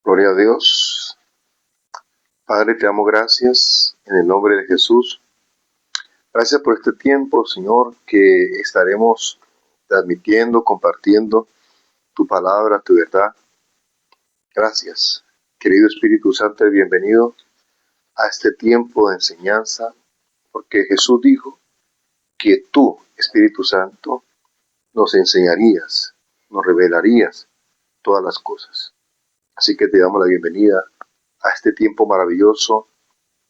Gloria a Dios. Padre, te damos gracias en el nombre de Jesús. Gracias por este tiempo, Señor, que estaremos transmitiendo, compartiendo tu palabra, tu verdad. Gracias. Querido Espíritu Santo, bienvenido a este tiempo de enseñanza, porque Jesús dijo que tú, Espíritu Santo, nos enseñarías, nos revelarías todas las cosas. Así que te damos la bienvenida a este tiempo maravilloso,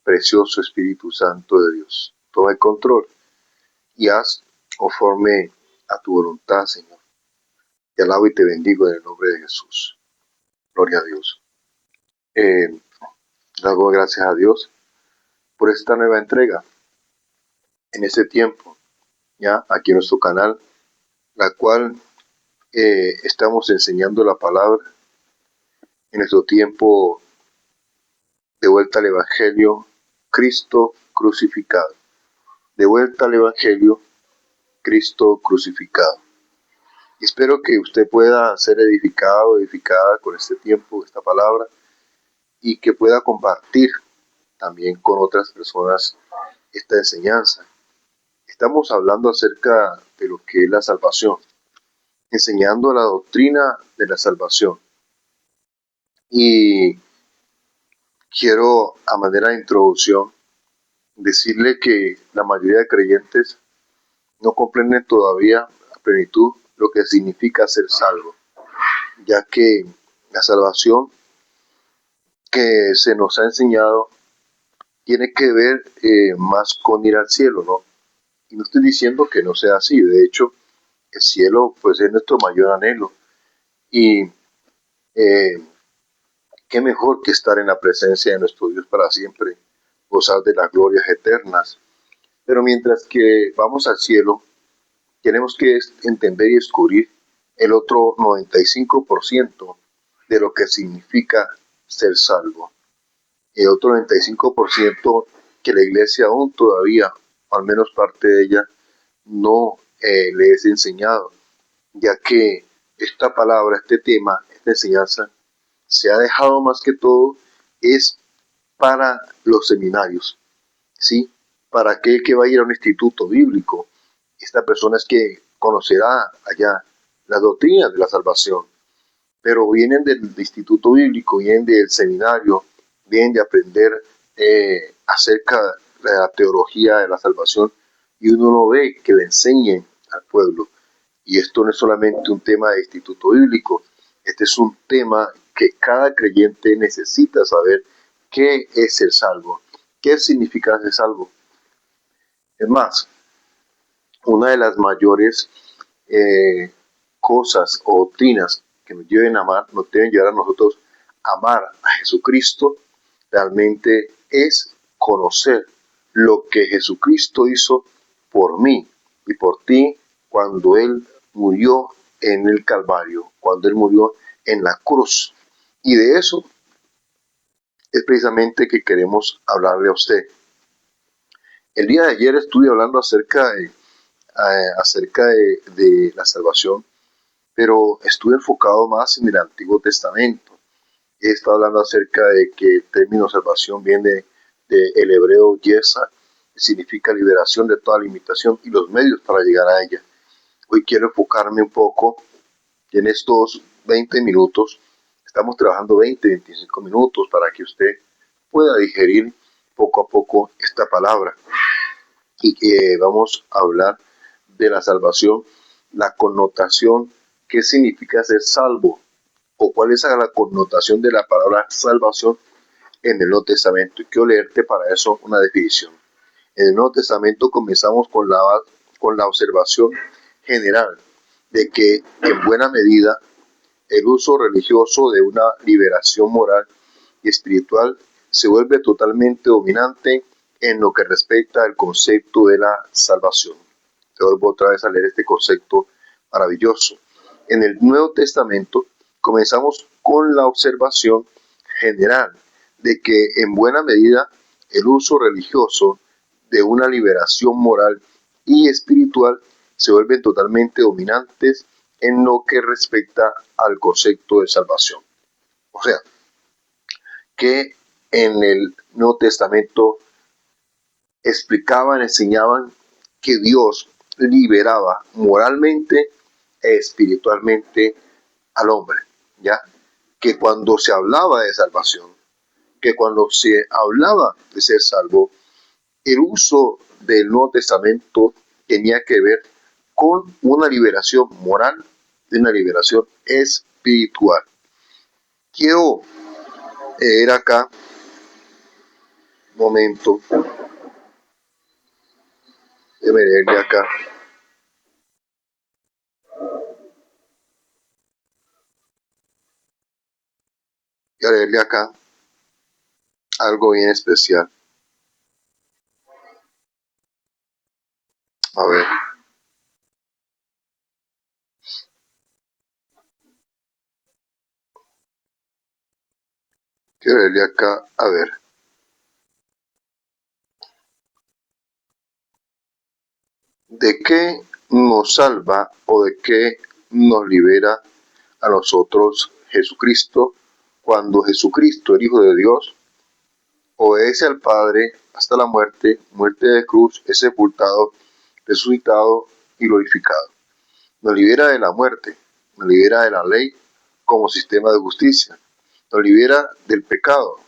precioso Espíritu Santo de Dios. Toma el control y haz conforme a tu voluntad, Señor. Te alabo y te bendigo en el nombre de Jesús. Gloria a Dios. Damos gracias a Dios por esta nueva entrega en este tiempo, ya aquí en nuestro canal, la cual estamos enseñando la palabra en nuestro tiempo de vuelta al Evangelio, Cristo crucificado. De vuelta al Evangelio, Cristo crucificado. Y espero que usted pueda ser edificado, edificada con este tiempo, esta palabra, y que pueda compartir también con otras personas esta enseñanza. Estamos hablando acerca de lo que es la salvación, enseñando la doctrina de la salvación. Y quiero, a manera de introducción, decirle que la mayoría de creyentes no comprenden todavía a plenitud lo que significa ser salvo, ya que la salvación que se nos ha enseñado tiene que ver más con ir al cielo, ¿no? Y no estoy diciendo que no sea así, de hecho, el cielo pues es nuestro mayor anhelo. Y qué mejor que estar en la presencia de nuestro Dios para siempre, gozar de las glorias eternas. Pero mientras que vamos al cielo, tenemos que entender y descubrir el otro 95% de lo que significa ser salvo. El otro 95% que la iglesia aún todavía, al menos parte de ella, no le es enseñado, ya que esta palabra, este tema, esta enseñanza, se ha dejado más que todo es para los seminarios, ¿sí? Para aquel que va a ir a un instituto bíblico, esta persona es que conocerá allá las doctrinas de la salvación, pero vienen del instituto bíblico, vienen del seminario, vienen de aprender acerca de la teología de la salvación, y uno no ve que le enseñen al pueblo. Y esto no es solamente un tema de instituto bíblico, este es un tema que cada creyente necesita saber qué es ser salvo, qué significa ser salvo. Es más, una de las mayores cosas o doctrinas que nos deben amar, nos deben llevar a nosotros a amar a Jesucristo, realmente es conocer lo que Jesucristo hizo por mí y por ti cuando Él murió en el Calvario, cuando Él murió en la cruz. Y de eso es precisamente que queremos hablarle a usted. El día de ayer estuve hablando acerca de la salvación, pero estuve enfocado más en el Antiguo Testamento. He estado hablando acerca de que el término salvación viene del hebreo yesa, que significa liberación de toda limitación y los medios para llegar a ella. Hoy quiero enfocarme un poco en estos 20 minutos. Estamos trabajando 20-25 minutos para que usted pueda digerir poco a poco esta palabra. Y que vamos a hablar de la salvación, la connotación, qué significa ser salvo, o cuál es la connotación de la palabra salvación en el Nuevo Testamento. Y quiero leerte para eso una definición. En el Nuevo Testamento comenzamos con la observación general de que en buena medida el uso religioso de una liberación moral y espiritual se vuelve totalmente dominante en lo que respecta al concepto de la salvación. Te vuelvo otra vez a leer este concepto maravilloso. En el Nuevo Testamento comenzamos con la observación general de que en buena medida el uso religioso de una liberación moral y espiritual se vuelven totalmente dominantes en lo que respecta al concepto de salvación. O sea, que en el Nuevo Testamento explicaban, enseñaban que Dios liberaba moralmente e espiritualmente al hombre, ¿ya? Que cuando se hablaba de salvación, que cuando se hablaba de ser salvo, el uso del Nuevo Testamento tenía que ver con una liberación moral y una liberación espiritual. Quiero leer acá, un momento, déjame leerle acá. Quiero leerle acá algo bien especial. A ver. Quiero leerle acá, a ver. ¿De qué nos salva o de qué nos libera a nosotros Jesucristo cuando Jesucristo, el Hijo de Dios, obedece al Padre hasta la muerte, muerte de cruz, es sepultado, resucitado y glorificado? Nos libera de la muerte, nos libera de la ley como sistema de justicia, nos libera del pecado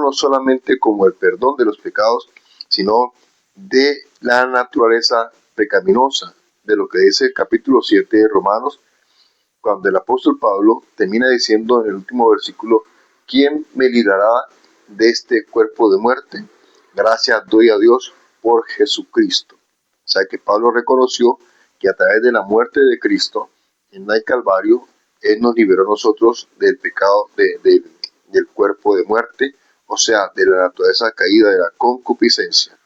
no solamente como el perdón de los pecados, sino de la naturaleza pecaminosa, de lo que dice el capítulo 7 de Romanos, cuando el apóstol Pablo termina diciendo en el último versículo: ¿quién me librará de este cuerpo de muerte? Gracias doy a Dios por Jesucristo. O sea que Pablo reconoció que a través de la muerte de Cristo en el Calvario, Él nos liberó a nosotros del pecado del cuerpo de muerte, o sea, de la naturaleza caída de la concupiscencia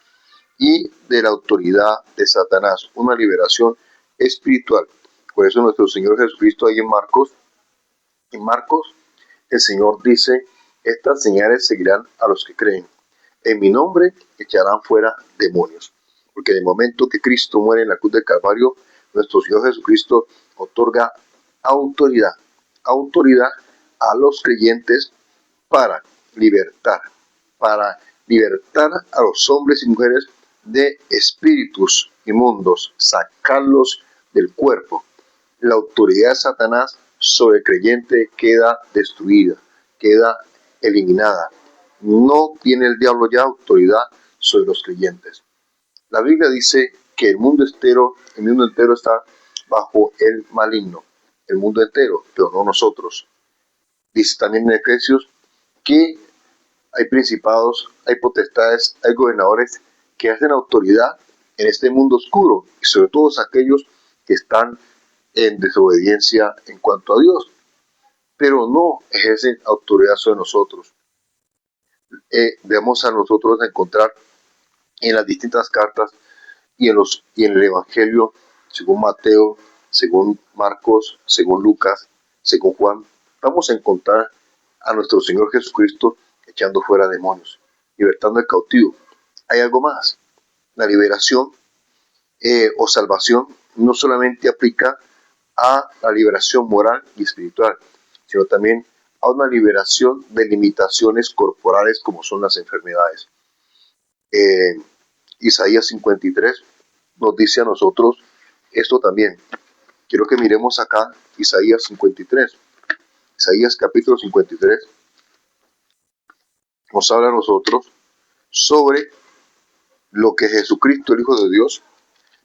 y de la autoridad de Satanás, una liberación espiritual. Por eso nuestro Señor Jesucristo ahí en Marcos, el Señor dice: estas señales seguirán a los que creen. En mi nombre echarán fuera demonios. Porque en el momento que Cristo muere en la cruz del Calvario, nuestro Señor Jesucristo otorga autoridad, autoridad a los creyentes para libertar, para libertar a los hombres y mujeres de espíritus inmundos, sacarlos del cuerpo. La autoridad de Satanás sobre el creyente queda destruida, queda eliminada. No tiene el diablo ya autoridad sobre los creyentes. La Biblia dice que el mundo entero está bajo el maligno, el mundo entero, pero no nosotros. Dice también en Efesios que hay principados, hay potestades, hay gobernadores que hacen autoridad en este mundo oscuro, y sobre todo aquellos que están en desobediencia en cuanto a Dios, pero no ejercen autoridad sobre nosotros. Debemos a nosotros encontrar en las distintas cartas y en el Evangelio, según Mateo, según Marcos, según Lucas, según Juan, vamos a encontrar a nuestro Señor Jesucristo echando fuera demonios, libertando al cautivo. Hay algo más. La liberación o salvación no solamente aplica a la liberación moral y espiritual, sino también a una liberación de limitaciones corporales como son las enfermedades. Isaías 53 nos dice a nosotros esto también. Quiero que miremos acá Isaías 53. Isaías capítulo 53 nos habla a nosotros sobre lo que Jesucristo, el Hijo de Dios,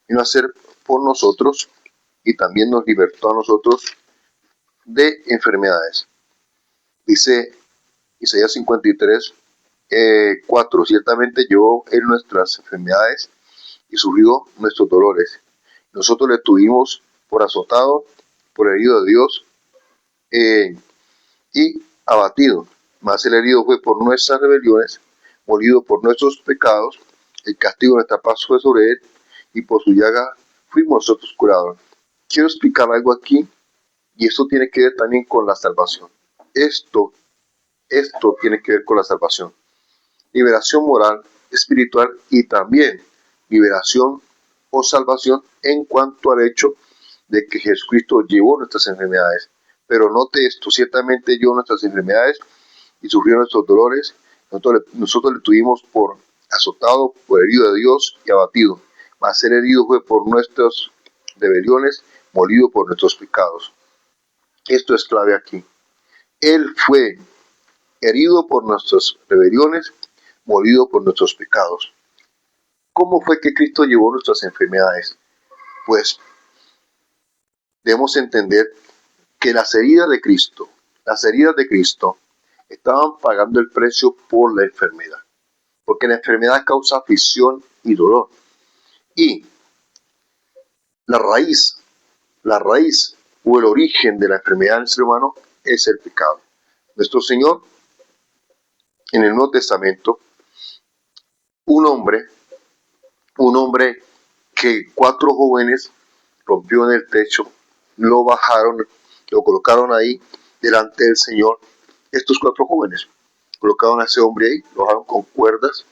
vino a hacer por nosotros y también nos libertó a nosotros de enfermedades. Dice Isaías 53, 4: ciertamente llevó en nuestras enfermedades y sufrió nuestros dolores. Nosotros le tuvimos por azotado, por herido de Dios y abatido. Mas el herido fue por nuestras rebeliones, molido por nuestros pecados. El castigo de nuestra paz fue sobre él, y por su llaga fuimos nosotros curados. Quiero explicar algo aquí, y esto tiene que ver también con la salvación. Esto tiene que ver con la salvación. Liberación moral, espiritual y también liberación o salvación en cuanto al hecho de que Jesucristo llevó nuestras enfermedades. Pero note esto: ciertamente llevó nuestras enfermedades y sufrió nuestros dolores. Nosotros le tuvimos por azotado, por herido de Dios y abatido. Mas el herido fue por nuestras rebeliones, molido por nuestros pecados. Esto es clave aquí. Él fue herido por nuestras rebeliones, molido por nuestros pecados. ¿Cómo fue que Cristo llevó nuestras enfermedades? Pues debemos entender que las heridas de Cristo estaban pagando el precio por la enfermedad, porque la enfermedad causa aflicción y dolor. Y la raíz o el origen de la enfermedad del ser humano es el pecado. Nuestro Señor, en el Nuevo Testamento, un hombre que 4 jóvenes rompió en el techo, lo bajaron, lo colocaron ahí delante del Señor. Estos 4 jóvenes colocaron a ese hombre ahí, lo bajaron con cuerdas,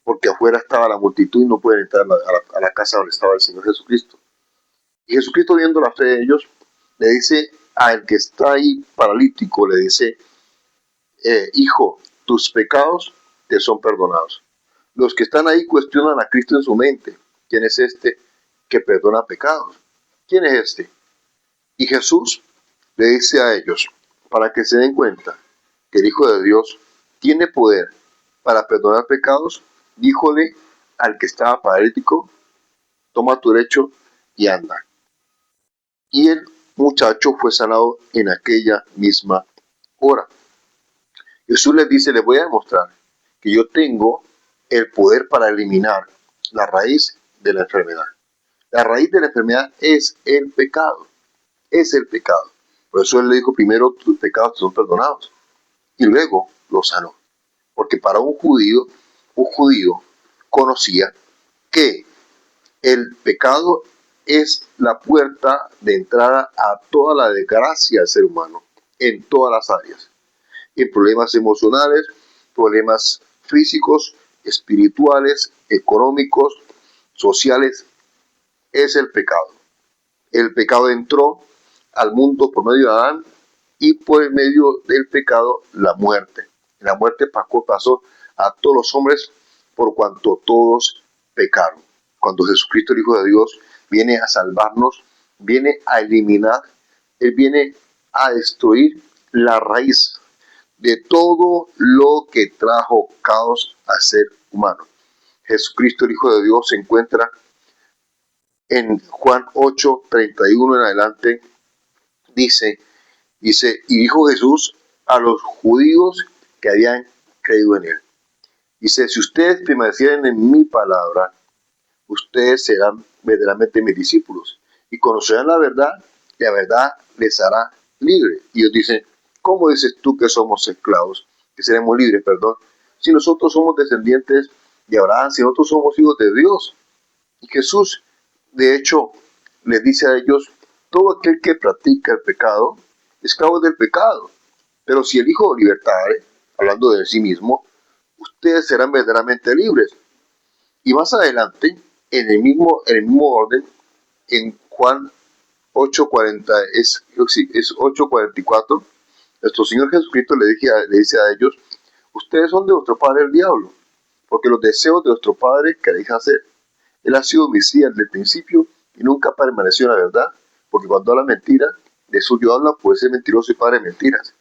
porque afuera estaba la multitud y no pueden entrar a la casa donde estaba el Señor Jesucristo. Y Jesucristo, viendo la fe de ellos, le dice al que está ahí paralítico, le dice, hijo, tus pecados te son perdonados. Los que están ahí cuestionan a Cristo en su mente. ¿Quién es este que perdona pecados? ¿Quién es este? Y Jesús le dice a ellos, para que se den cuenta que el Hijo de Dios tiene poder para perdonar pecados, díjole al que estaba paralítico, toma tu lecho y anda. Y el muchacho fue sanado en aquella misma hora. Jesús les dice, les voy a demostrar que yo tengo el poder para eliminar la raíz de la enfermedad. La raíz de la enfermedad es el pecado. Es el pecado. Por eso él le dijo, primero tus pecados te son perdonados. Y luego lo sanó. Porque para un judío conocía que el pecado es la puerta de entrada a toda la desgracia del ser humano, en todas las áreas. En problemas emocionales, problemas físicos, espirituales, económicos, sociales, es el pecado. El pecado entró al mundo por medio de Adán y por el medio del pecado la muerte. La muerte pasó a todos los hombres por cuanto todos pecaron. Cuando Jesucristo, el Hijo de Dios, viene a salvarnos, viene a eliminar, Él viene a destruir la raíz de todo lo que trajo caos al ser humano. Jesucristo, el Hijo de Dios, se encuentra en Juan 8:31 en adelante, dice, y dijo Jesús a los judíos que habían creído en él. Dice, si ustedes permanecieren en mi palabra, ustedes serán verdaderamente mis discípulos y conocerán la verdad, y la verdad les hará libre. Y ellos dicen, ¿cómo dices tú que somos esclavos? Que seremos libres, perdón. Si nosotros somos descendientes de Abraham, si nosotros somos hijos de Dios. Y Jesús, de hecho, les dice a ellos, todo aquel que practica el pecado, esclavo del pecado. Pero si el Hijo libertare, hablando de sí mismo, ustedes serán verdaderamente libres. Y más adelante, en el mismo orden, en Juan 8:40, es 8:44, nuestro Señor Jesucristo le dice a ellos, ustedes son de vuestro padre el diablo, porque los deseos de vuestro padre queréis hacer. Él ha sido homicida desde el principio y nunca permaneció en la verdad, porque cuando habla mentira, de suyo habla, puede ser mentiroso y padre de mentiras.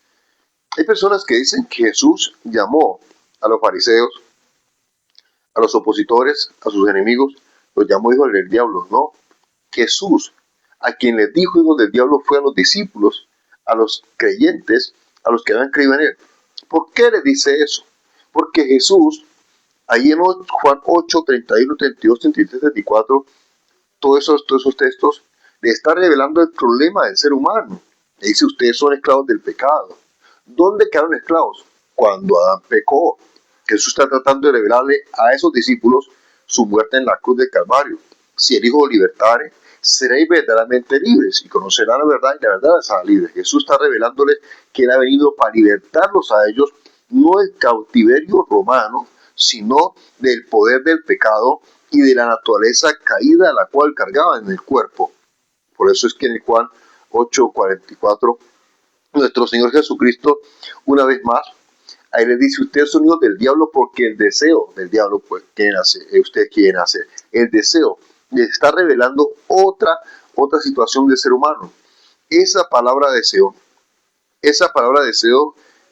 Hay personas que dicen que Jesús llamó a los fariseos, a los opositores, a sus enemigos, los llamó hijos del diablo. No, Jesús, a quien les dijo hijos del diablo, fue a los discípulos, a los creyentes, a los que habían creído en él. ¿Por qué les dice eso? Porque Jesús, ahí en Juan 8, 31, 32, 33, 34, todos esos textos, le está revelando el problema del ser humano. Le dice, ustedes son esclavos del pecado. ¿Dónde quedaron esclavos? Cuando Adán pecó. Jesús está tratando de revelarle a esos discípulos su muerte en la cruz del Calvario. Si el Hijo libertare, seréis verdaderamente libres y conocerán la verdad y la verdad les hará libres. Jesús está revelándoles que Él ha venido para libertarlos a ellos, no del cautiverio romano, sino del poder del pecado y de la naturaleza caída a la cual cargaban en el cuerpo. Por eso es que en Juan 8:44, nuestro Señor Jesucristo, una vez más, Ahí les dice, ustedes son hijos del diablo porque el deseo del diablo, pues, ustedes quieren hacer. El deseo les está revelando otra situación del ser humano. Esa palabra deseo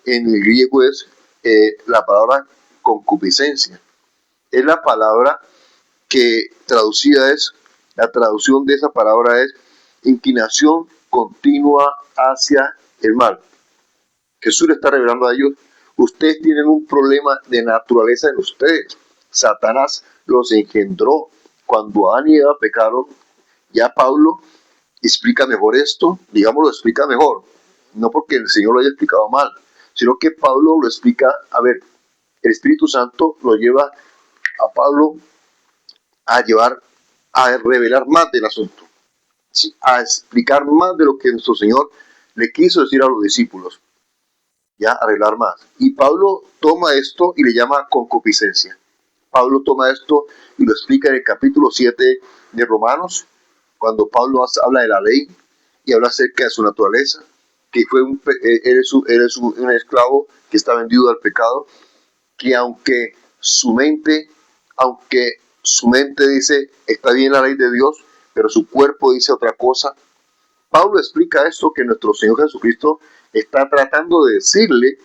en el griego es la palabra concupiscencia. Es la palabra que la traducción de esa palabra es inclinación continua hacia el mal. Jesús le está revelando a ellos, ustedes tienen un problema de naturaleza en ustedes. Satanás los engendró. Cuando Adán y Eva pecaron, ya Pablo explica mejor esto, digamos lo explica mejor, no porque el Señor lo haya explicado mal, sino que Pablo lo explica, a ver, el Espíritu Santo lo lleva a Pablo a revelar más del asunto, ¿sí? A explicar más de lo que nuestro Señor le quiso decir a los discípulos, ya arreglar más. Y Pablo toma esto y le llama concupiscencia. Pablo toma esto y lo explica en el capítulo 7 de Romanos, cuando Pablo habla de la ley y habla acerca de su naturaleza, que fue eres un esclavo que está vendido al pecado, que aunque su mente dice está bien la ley de Dios, pero su cuerpo dice otra cosa. Pablo explica esto que nuestro Señor Jesucristo está tratando de decirle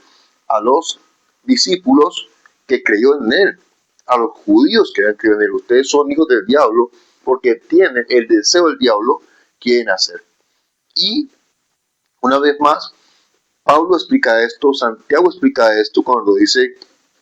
a los discípulos que creyó en él, a los judíos que han creído en él. Ustedes son hijos del diablo porque tienen el deseo del diablo, quieren hacer. Y una vez más, Pablo explica esto, Santiago explica esto cuando dice,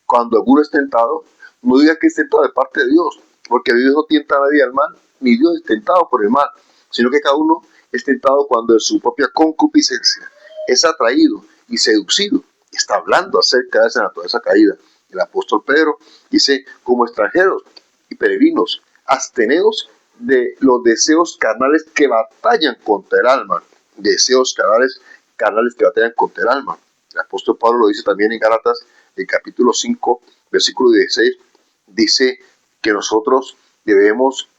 cuando alguno es tentado, no diga que es tentado de parte de Dios, porque Dios no tienta a nadie al mal, ni Dios es tentado por el mal, sino que cada uno es tentado cuando en su propia concupiscencia es atraído y seducido. Está hablando acerca de esa naturaleza caída. El apóstol Pedro dice, como extranjeros y peregrinos, absteneos de los deseos carnales que batallan contra el alma. Deseos carnales que batallan contra el alma. El apóstol Pablo lo dice también en Gálatas, el capítulo 5, versículo 16, dice que nosotros debemos,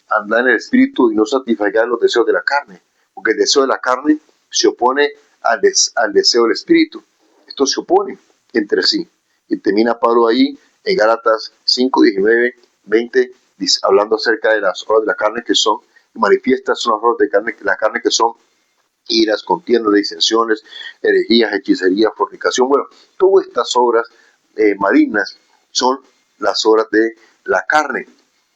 andar en el espíritu y no satisfacer los deseos de la carne, porque el deseo de la carne se opone al deseo del espíritu. Estos se oponen entre sí. Y termina Pablo ahí en Gálatas 5, 19, 20, hablando acerca de las obras de la carne que son, manifiestas son las obras de la carne que son iras, contiendas, disensiones, herejías, hechicerías, fornicación. Bueno, todas estas obras malignas son las obras de la carne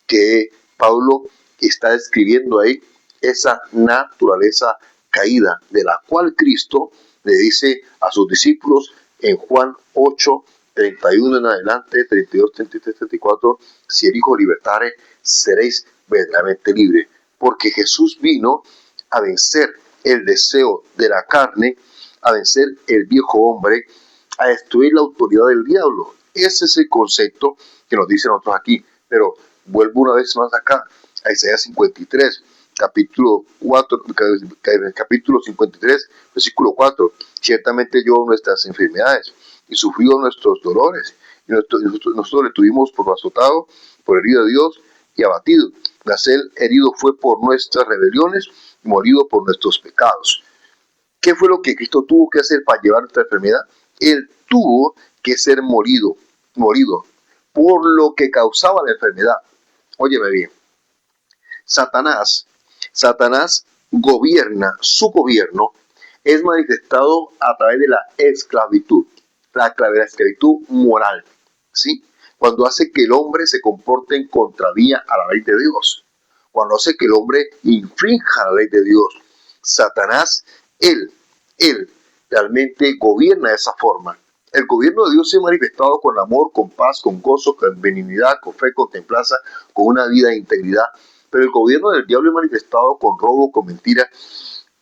que Pablo está describiendo ahí, esa naturaleza caída de la cual Cristo le dice a sus discípulos en Juan 8, 31 en adelante, 32, 33, 34, si el Hijo libertare, seréis verdaderamente libres, porque Jesús vino a vencer el deseo de la carne, a vencer el viejo hombre, a destruir la autoridad del diablo. Ese es el concepto que nos dicen nosotros aquí. Pero vuelvo una vez más acá, a Isaías 53, capítulo 53, versículo 4. Ciertamente llevó nuestras enfermedades y sufrió nuestros dolores. Y nosotros le tuvimos por azotado, por herido de Dios y abatido. Mas él herido fue por nuestras rebeliones, morido por nuestros pecados. ¿Qué fue lo que Cristo tuvo que hacer para llevar nuestra enfermedad? Él tuvo que ser morido por lo que causaba la enfermedad. Óyeme bien, Satanás gobierna, su gobierno es manifestado a través de la esclavitud moral, ¿sí? Cuando hace que el hombre se comporte en contravía a la ley de Dios, cuando hace que el hombre infrinja la ley de Dios. Satanás, él realmente gobierna de esa forma. El gobierno de Dios se ha manifestado con amor, con paz, con gozo, con benignidad, con fe, con templanza, con una vida de integridad. Pero el gobierno del diablo es manifestado con robo, con mentira,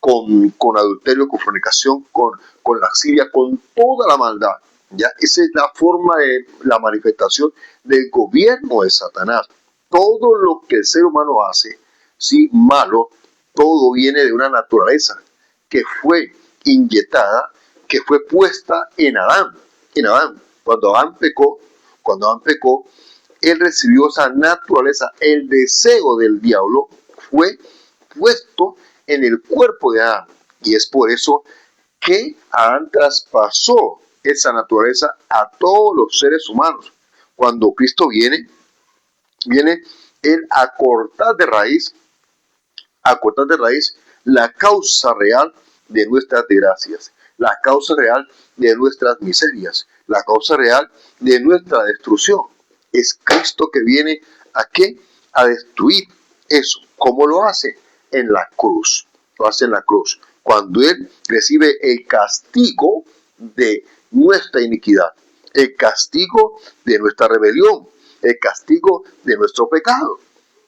con adulterio, con fornicación, con lascivia, con toda la maldad. ¿Ya? Esa es la forma de la manifestación del gobierno de Satanás. Todo lo que el ser humano hace, sí, malo, todo viene de una naturaleza que fue inyectada, que fue puesta en Adán. Cuando Adán pecó, él recibió esa naturaleza. El deseo del diablo fue puesto en el cuerpo de Adán. Y es por eso que Adán traspasó esa naturaleza a todos los seres humanos. Cuando Cristo viene Él a cortar de raíz la causa real de nuestras desgracias, la causa real de nuestras miserias, la causa real de nuestra destrucción. Es Cristo que viene ¿a qué? A destruir eso. ¿Cómo lo hace? En la cruz. Lo hace en la cruz. Cuando Él recibe el castigo de nuestra iniquidad, el castigo de nuestra rebelión, el castigo de nuestro pecado.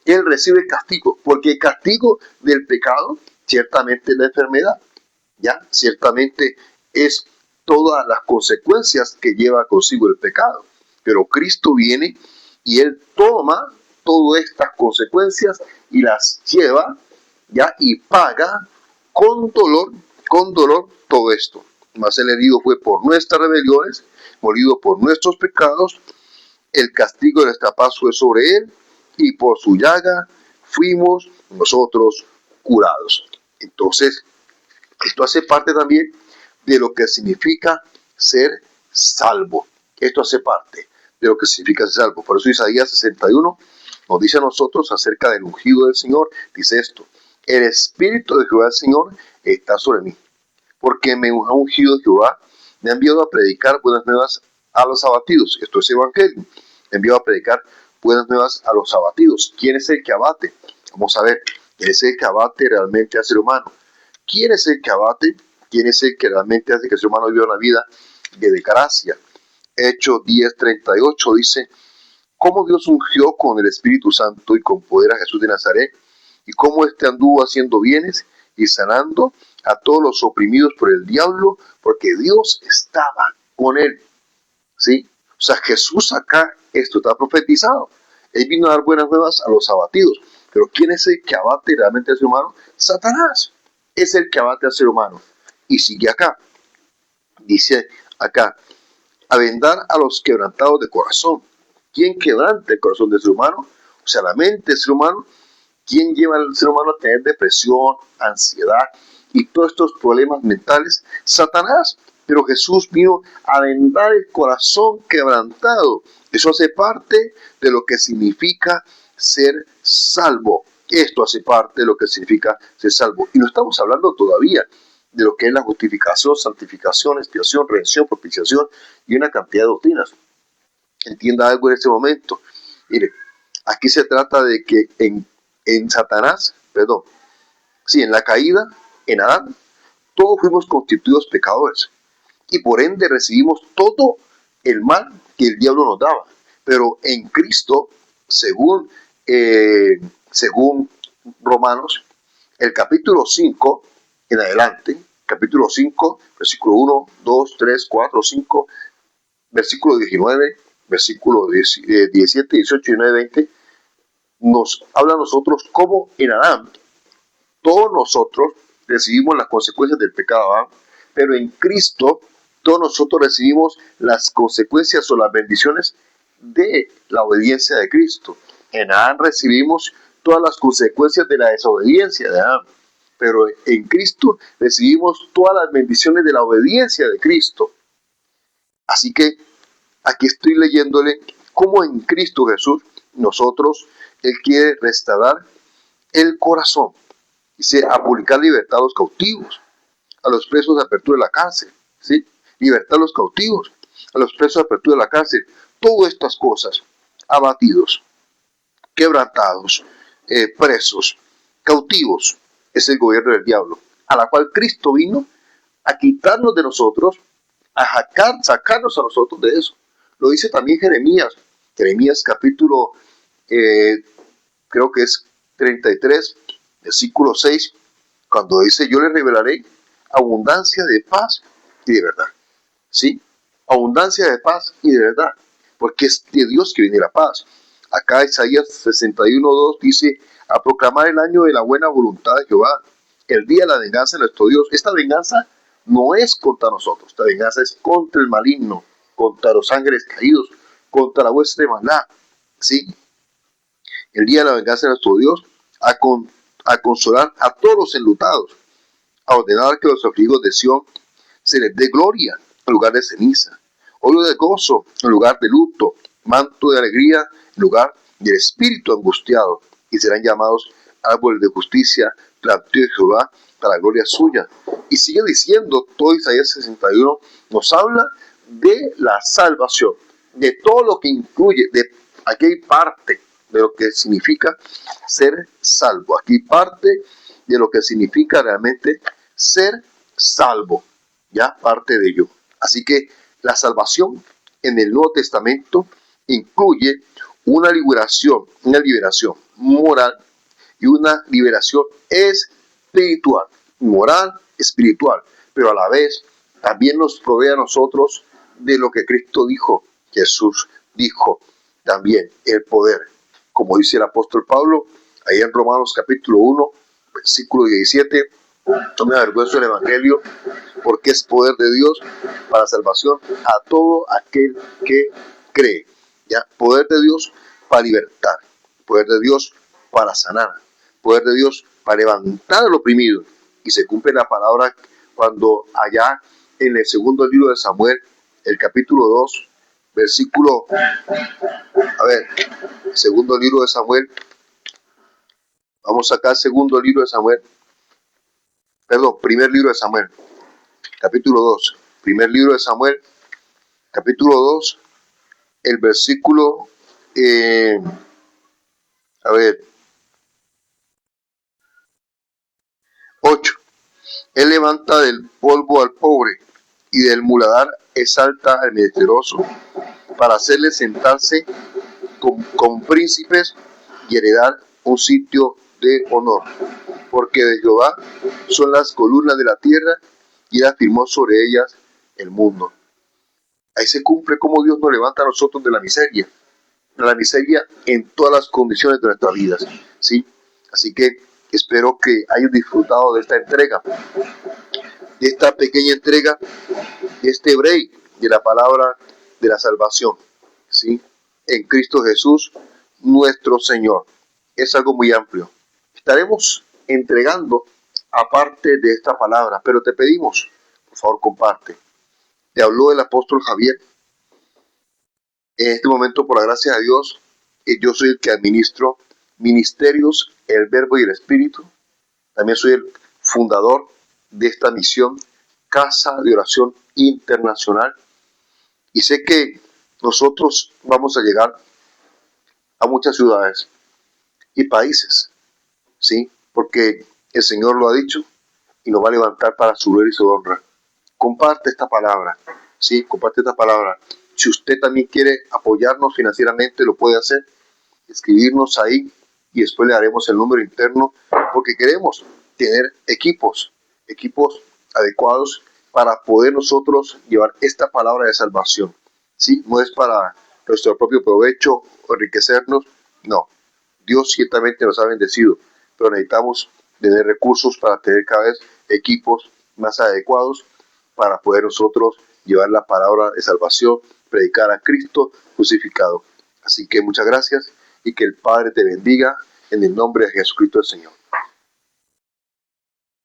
Él recibe el castigo, porque el castigo del pecado ciertamente es la enfermedad, ¿ya? Ciertamente es todas las consecuencias que lleva consigo el pecado. Pero Cristo viene y Él toma todas estas consecuencias y las lleva, ¿ya? Y paga con dolor todo esto. Mas el herido fue por nuestras rebeliones, molido por nuestros pecados, el castigo de nuestra paz fue sobre Él, y por su llaga fuimos nosotros curados. Entonces, esto hace parte también de lo que significa ser salvo. Esto hace parte de lo que significa ser salvo. Por eso Isaías 61 nos dice a nosotros acerca del ungido del Señor, dice esto: el Espíritu de Jehová el Señor está sobre mí, porque me ha ungido Jehová, me ha enviado a predicar buenas nuevas a los abatidos. Esto es evangelio. Me ha enviado a predicar buenas nuevas a los abatidos. ¿Quién es el que abate? Vamos a ver, ¿quién es el que abate realmente al ser humano? ¿Quién es el que abate? ¿Quién es el que realmente hace que el ser humano viva una vida de desgracia? Hechos 10:38 dice: cómo Dios ungió con el Espíritu Santo y con poder a Jesús de Nazaret, y cómo éste anduvo haciendo bienes y sanando a todos los oprimidos por el diablo, porque Dios estaba con él. ¿Sí? O sea, Jesús acá, esto está profetizado. Él vino a dar buenas nuevas a los abatidos. Pero ¿quién es el que abate realmente al ser humano? Satanás es el que abate al ser humano. Y sigue acá. Dice acá: a vendar a los quebrantados de corazón. ¿Quién quebranta el corazón del ser humano? O sea, la mente del ser humano. ¿Quién lleva al ser humano a tener depresión, ansiedad y todos estos problemas mentales? Satanás. Pero Jesús vino a vendar el corazón quebrantado. Eso hace parte de lo que significa ser salvo. Esto hace parte de lo que significa ser salvo. Y no estamos hablando todavía de lo que es la justificación, santificación, expiación, redención, propiciación y una cantidad de doctrinas. Entienda algo en este momento. Mire, aquí se trata de que en la caída, en Adán, todos fuimos constituidos pecadores. Y por ende recibimos todo el mal que el diablo nos daba. Pero en Cristo, según Romanos, el capítulo 5 en adelante, capítulo 5, versículo 1, 2, 3, 4, 5, versículo 19, versículo 17, 18, 19, 20, nos habla a nosotros cómo en Adán todos nosotros recibimos las consecuencias del pecado de Adán, pero en Cristo todos nosotros recibimos las consecuencias o las bendiciones de la obediencia de Cristo. En Adán recibimos todas las consecuencias de la desobediencia de Adán, pero en Cristo recibimos todas las bendiciones de la obediencia de Cristo. Así que aquí estoy leyéndole cómo en Cristo Jesús nosotros, Él quiere restaurar el corazón. Dice: a publicar libertad a los cautivos, a los presos de apertura de la cárcel, ¿sí? Libertad a los cautivos, a los presos de apertura de la cárcel. Todas estas cosas, abatidos, quebrantados, presos, cautivos, es el gobierno del diablo, a la cual Cristo vino a quitarnos de nosotros, a sacarnos a nosotros de eso. Lo dice también Jeremías capítulo, creo que es 33, versículo 6, cuando dice: yo les revelaré abundancia de paz y de verdad. ¿Sí? Abundancia de paz y de verdad, porque es de Dios que viene la paz. Acá Isaías 61:2 dice: a proclamar el año de la buena voluntad de Jehová, el día de la venganza de nuestro Dios. Esta venganza no es contra nosotros, esta venganza es contra el maligno, contra los ángeles caídos, contra la hueste de maldad. ¿Sí? El día de la venganza de nuestro Dios, a consolar a todos los enlutados, a ordenar que los afligidos de Sión se les dé gloria, en lugar de ceniza, óleo de gozo en lugar de luto, manto de alegría en lugar del espíritu angustiado, y serán llamados árboles de justicia, plantío de Jehová, para la gloria suya. Y sigue diciendo, todo Isaías 61 nos habla de la salvación, de todo lo que incluye, de aquí hay parte de lo que significa ser salvo, aquí parte de lo que significa realmente ser salvo, ya parte de ello. Así que la salvación en el Nuevo Testamento incluye una liberación moral y una liberación espiritual, moral, espiritual, pero a la vez también nos provee a nosotros de lo que Cristo dijo. Jesús dijo también el poder, como dice el apóstol Pablo, ahí en Romanos capítulo 1, versículo 17, no me avergüenzo del Evangelio, porque es poder de Dios para salvación a todo aquel que cree. ¿Ya? Poder de Dios para libertar, poder de Dios para sanar, poder de Dios para levantar al oprimido. Y se cumple la palabra cuando allá en el segundo libro de Samuel, el capítulo 2, versículo, segundo libro de Samuel, vamos acá al segundo libro de Samuel, primer libro de Samuel, capítulo 2, primer libro de Samuel, capítulo 2, el versículo, 8. Él levanta del polvo al pobre y del muladar exalta al menesteroso, para hacerle sentarse con príncipes y heredar un sitio de honor. Porque de Jehová son las columnas de la tierra, y él afirmó sobre ellas el mundo. Ahí se cumple cómo Dios nos levanta a nosotros de la miseria en todas las condiciones de nuestras vidas, ¿sí? Así que espero que hayan disfrutado de esta entrega, de esta pequeña entrega, de este break de la palabra de la salvación, ¿sí? En Cristo Jesús, nuestro Señor. Es algo muy amplio. Estaremos entregando aparte de esta palabra, pero te pedimos, por favor, comparte. Te habló el apóstol Javier. En este momento, por la gracia de Dios, yo soy el que administro ministerios, el Verbo y el Espíritu. También soy el fundador de esta misión, Casa de Oración Internacional. Y sé que nosotros vamos a llegar a muchas ciudades y países, ¿sí? Porque el Señor lo ha dicho y nos va a levantar para su gloria y su honra. Comparte esta palabra, ¿sí? Comparte esta palabra. Si usted también quiere apoyarnos financieramente, lo puede hacer, escribirnos ahí y después le daremos el número interno, porque queremos tener equipos adecuados para poder nosotros llevar esta palabra de salvación. ¿Sí? No es para nuestro propio provecho o enriquecernos, no. Dios ciertamente nos ha bendecido, pero necesitamos tener recursos para tener cada vez equipos más adecuados para poder nosotros llevar la palabra de salvación, predicar a Cristo crucificado. Así que muchas gracias y que el Padre te bendiga en el nombre de Jesucristo el Señor.